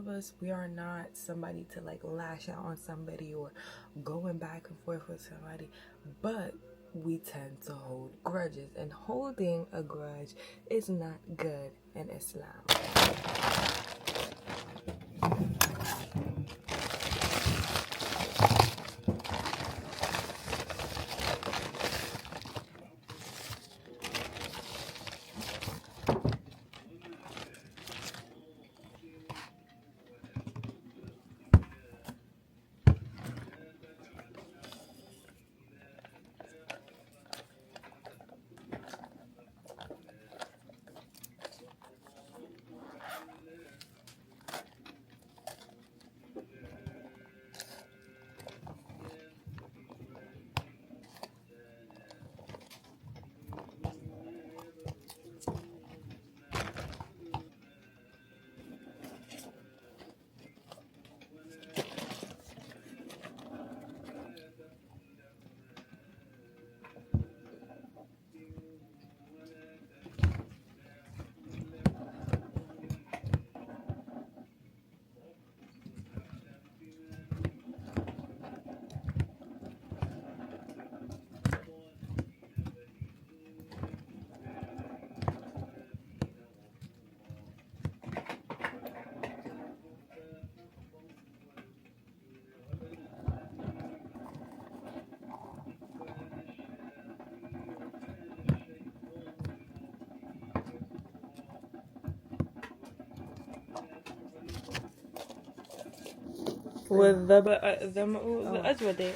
of us, we are not somebody to like lash out on somebody or going back and forth with somebody, but we tend to hold grudges, and holding a grudge is not good in Islam. والظمأ الأجود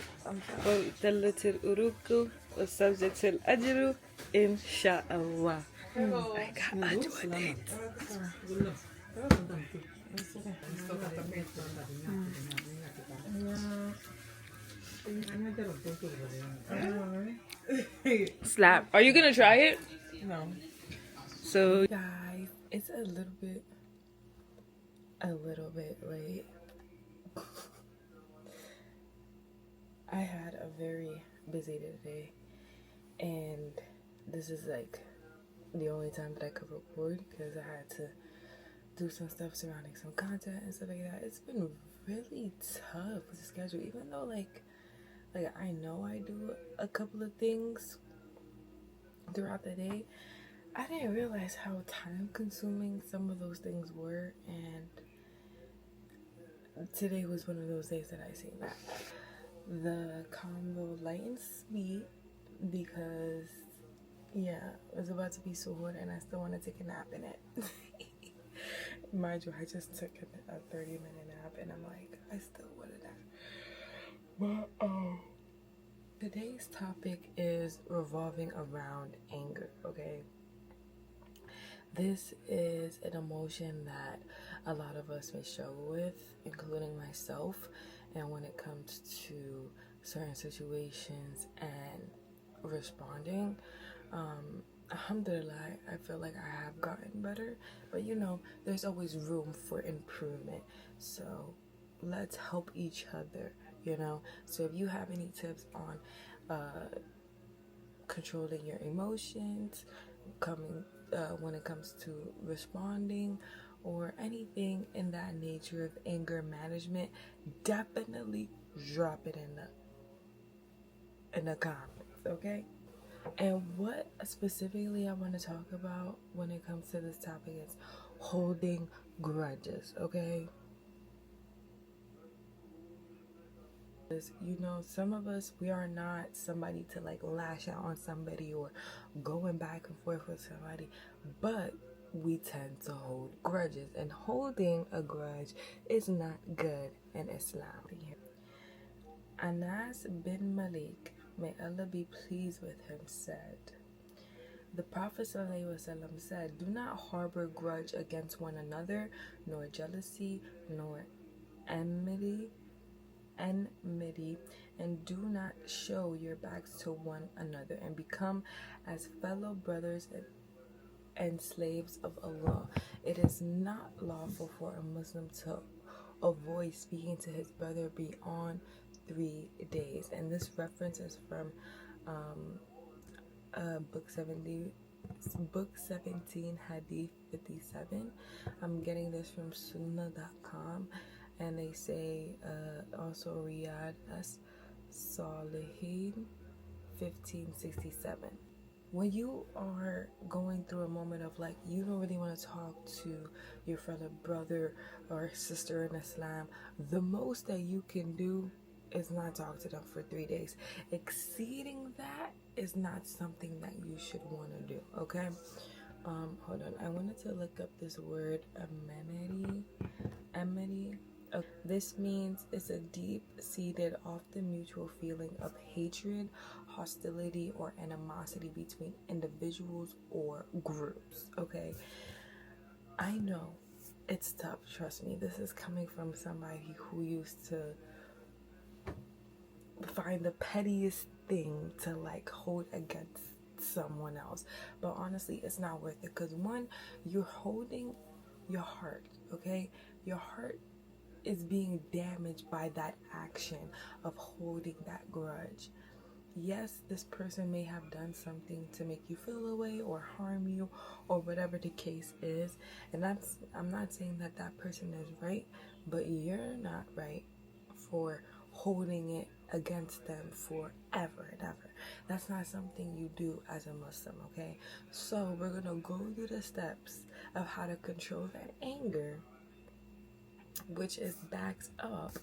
وابتلت الأروق وسبجت الأجر إن شاء الله. I got أجود. Slap. Are you gonna try it? No. So guys, it's a little bit late. I had a very busy day today, and this is like the only time that I could record because I had to do some stuff surrounding some content and stuff like that. It's been really tough with the schedule, even though like I know I do a couple of things throughout the day. I didn't realize how time consuming some of those things were, and today was one of those days that I seen that. The combo light and sweet because yeah, it was about to be so hot and I still want to take a nap in it. Mind you, I just took a 30-minute nap and I'm like, I still want a nap. But today's topic is revolving around anger, okay? This is an emotion that a lot of us may struggle with, including myself. And when it comes to certain situations and responding, alhamdulillah, I feel like I have gotten better. But you know, there's always room for improvement. So let's help each other, you know. So if you have any tips on controlling your emotions, when it comes to responding, or anything in that nature of anger management, definitely drop it in the comments, okay? And what specifically I want to talk about when it comes to this topic is holding grudges, okay? You know, some of us, we are not somebody to like lash out on somebody or going back and forth with somebody, but we tend to hold grudges, and holding a grudge is not good in Islam. Anas bin Malik, may Allah be pleased with him, said, the Prophet ﷺ said, do not harbor grudge against one another, nor jealousy, nor enmity, and do not show your backs to one another, and become as fellow brothers and slaves of Allah. It is not lawful for a Muslim to avoid speaking to his brother beyond 3 days. And this reference is from book 17, Hadith 57. I'm getting this from sunnah.com. they say also Riyadh as Salihin 1567. When you are going through a moment of like you don't really want to talk to your fellow brother or sister in Islam, the most that you can do is not talk to them for 3 days. Exceeding that is not something that you should want to do, okay? Hold on, I wanted to look up this word amity. This means it's a deep-seated, often mutual feeling of hatred, hostility, or animosity between individuals or groups, okay? I know it's tough, trust me. This is coming from somebody who used to find the pettiest thing to like hold against someone else. But honestly, it's not worth it, because one, you're holding your heart, okay? Your heart is being damaged by that action of holding that grudge. Yes, this person may have done something to make you feel away or harm you or whatever the case is, and I'm not saying that that person is right, but you're not right for holding it against them forever and ever. That's not something you do as a Muslim, okay? So we're gonna go through the steps of how to control that anger, which is backed up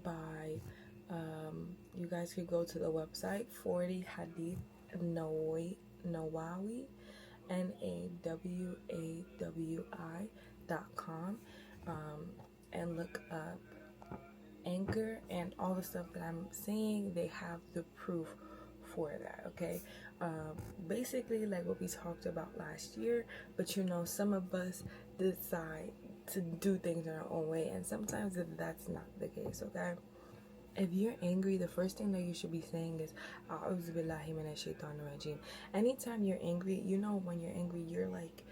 by you guys could go to the website 40 Hadith Nawawi NAWAWI.com and look up anger, and all the stuff that I'm saying, they have the proof for that, okay? Basically like what we talked about last year, but you know, some of us decide to do things in our own way, and sometimes that's not the case, okay? If you're angry, the first thing that you should be saying is A'udhu billahi minash shaitanir rajim. Anytime you're angry, you know, when you're angry, you're like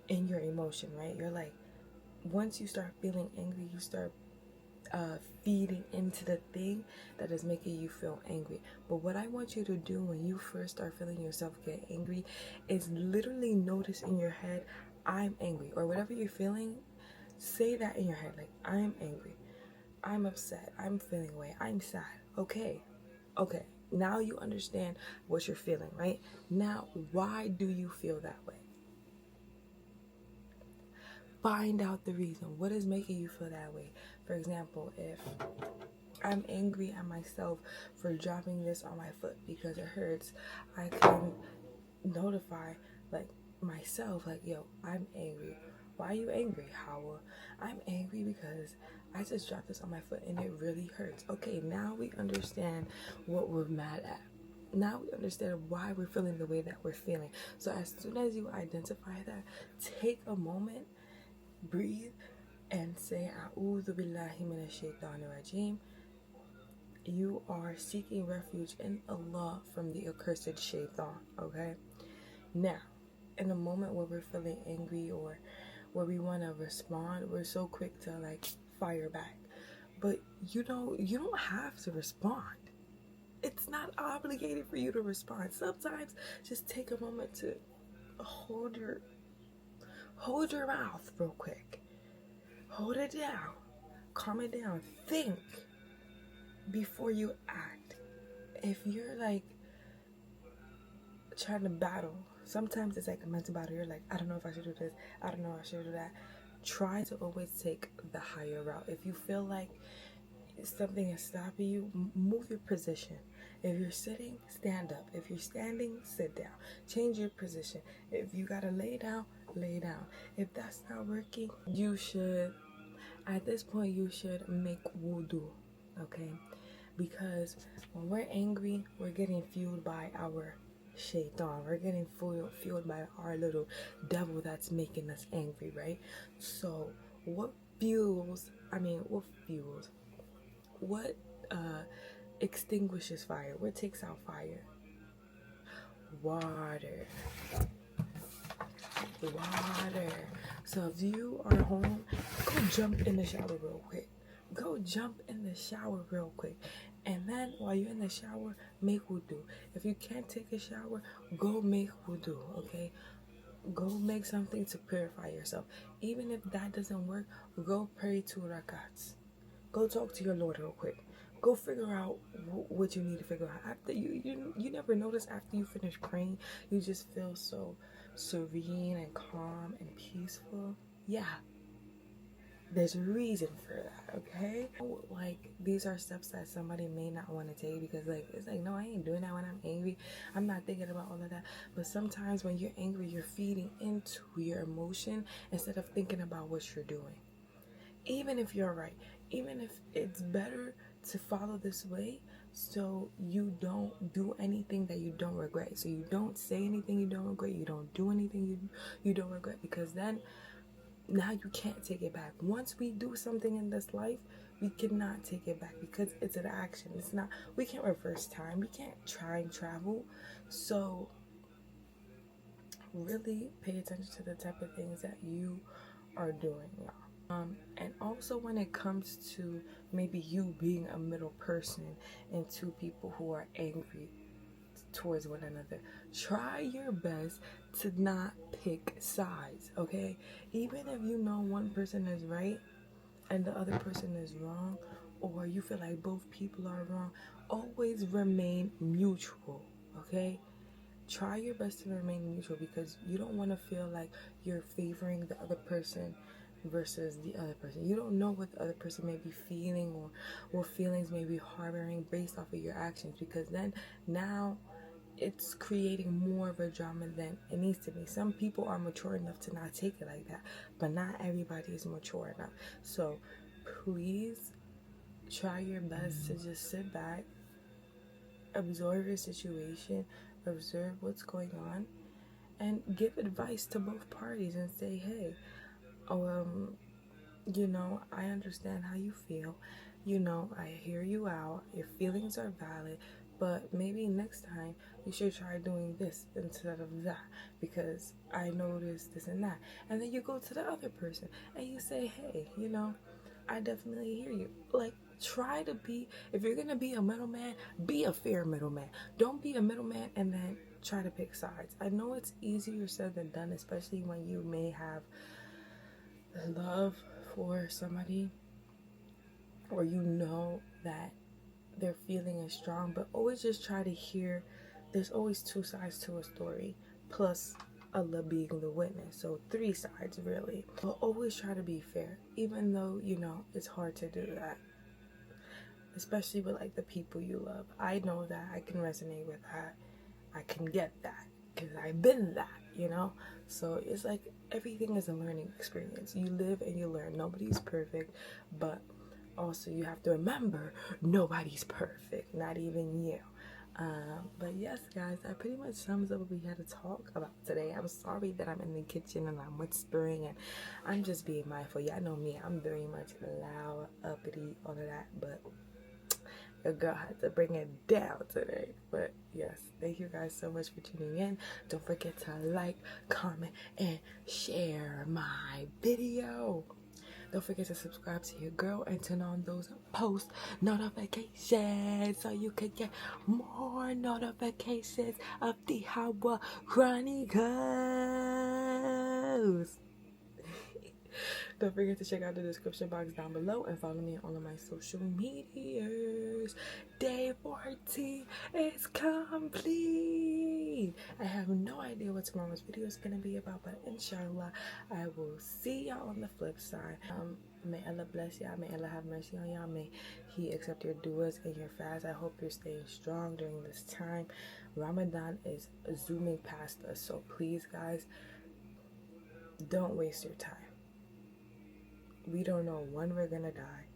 in your emotion, right? You're like, once you start feeling angry, you start feeding into the thing that is making you feel angry. But what I want you to do when you first start feeling yourself get angry is literally notice in your head, I'm angry, or whatever you're feeling. Say that in your head, like, I'm angry, I'm upset, I'm feeling away, I'm sad. Okay, now you understand what you're feeling, right? Now, why do you feel that way? Find out the reason. What is making you feel that way? For example, if I'm angry at myself for dropping this on my foot because it hurts, I can notify like myself, like, yo, I'm angry. Why are you angry, Hawa? I'm angry because I just dropped this on my foot and it really hurts. Okay, now we understand what we're mad at. Now we understand why we're feeling the way that we're feeling. So as soon as you identify that, take a moment, breathe, and say A'udhu billahi minash shaitanir rajim. You are seeking refuge in Allah from the accursed shaitan, okay? Now, in a moment where we're feeling angry or where we want to respond, we're so quick to like fire back. But you don't have to respond. It's not obligated for you to respond. Sometimes just take a moment to hold your mouth real quick. Hold it down. Calm it down. Think before you act. If you're like trying to battle, sometimes it's like a mental battle. You're like, I don't know if I should do this, I don't know if I should do that. Try to always take the higher route. If you feel like something is stopping you, move your position. If you're sitting, stand up. If you're standing, sit down. Change your position. If you gotta lay down, lay down. If that's not working, at this point you should make wudu, okay? Because when we're angry, we're getting fueled by our shaitan. We're getting fueled by our little devil that's making us angry, right? So what extinguishes fire? What takes out fire? Water. So if you are home, go jump in the shower real quick. And then while you're in the shower, make wudu. If you can't take a shower, go make wudu, okay? Go make something to purify yourself. Even if that doesn't work, go pray 2 rakats. Go talk to your Lord real quick. Go figure out what you need to figure out. After you never notice after you finish praying, you just feel so serene and calm and peaceful. Yeah, there's a reason for that, okay? Like, these are steps that somebody may not want to take because, like, it's like, no, I ain't doing that when I'm angry. I'm not thinking about all of that. But sometimes when you're angry, you're feeding into your emotion instead of thinking about what you're doing. Even if you're right, even if it's better to follow this way so you don't do anything that you don't regret. So you don't say anything you don't regret. You don't do anything you don't regret, because then now you can't take it back. Once we do something in this life, we cannot take it back because it's an action. It's not, we can't reverse time. We can't time travel. So really pay attention to the type of things that you are doing, y'all. And also when it comes to maybe you being a middle person and two people who are angry towards one another, try your best to not pick sides, okay? Even if you know one person is right and the other person is wrong, or you feel like both people are wrong, always remain neutral, okay? Try your best to remain neutral because you don't want to feel like you're favoring the other person versus the other person. You don't know what the other person may be feeling or what feelings may be harboring based off of your actions, because then now it's creating more of a drama than it needs to be. Some people are mature enough to not take it like that, but not everybody is mature enough. So please try your best to just sit back, observe your situation, observe what's going on, and give advice to both parties and say, hey, you know, I understand how you feel. You know, I hear you out. Your feelings are valid, but maybe next time you should try doing this instead of that because I noticed this and that. And then you go to the other person and you say, hey, you know, I definitely hear you. Like, try to be, if you're gonna be a middleman, be a fair middleman. Don't be a middleman and then try to pick sides. I know it's easier said than done, especially when you may have love for somebody or you know that their feeling is strong, but always just try to hear, there's always two sides to a story, plus Allah being the witness, so three sides really. But always try to be fair, even though, you know, it's hard to do that, especially with like the people you love. I know that I can resonate with that. I can get that because I've been that, you know. So it's like everything is a learning experience. You live and you learn. Nobody's perfect, but also you have to remember nobody's perfect, not even you. But yes, guys, that pretty much sums up what we had to talk about today. I'm sorry that I'm in the kitchen and I'm whispering and I'm just being mindful. Y'all know me, I'm very much loud, uppity, all of that, but your girl had to bring it down today. But yes, thank you guys so much for tuning in. Don't forget to like, comment, and share my video. Don't forget to subscribe to your girl and turn on those post notifications so you can get more notifications of the Haagen Chronicles. Don't forget to check out the description box down below and follow me on all of my social medias. Day 14 is complete. I have no idea what tomorrow's video is going to be about, but inshallah, I will see y'all on the flip side. May Allah bless y'all. May Allah have mercy on y'all. May He accept your du'as and your fasts. I hope you're staying strong during this time. Ramadan is zooming past us, so please, guys, don't waste your time. We don't know when we're gonna die.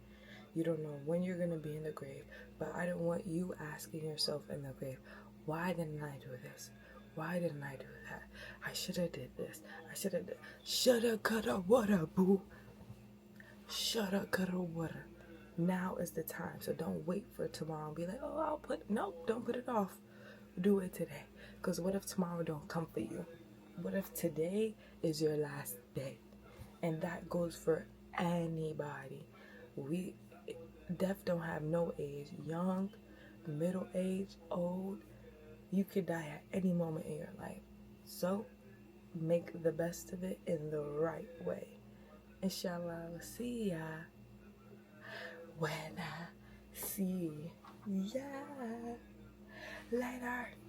You don't know when you're gonna be in the grave. But I don't want you asking yourself in the grave, why didn't I do this? Why didn't I do that? I should have did this. I should have did. Shoulda, coulda, woulda, boo. Shoulda, coulda, woulda. Now is the time. So don't wait for tomorrow and be like, oh, I'll put. Nope, don't put it off. Do it today. Because what if tomorrow don't come for you? What if today is your last day? And that goes for anybody. Death don't have no age. Young, middle age, old, you could die at any moment in your life. So make the best of it in the right way. Inshallah, we'll see ya when I see ya later.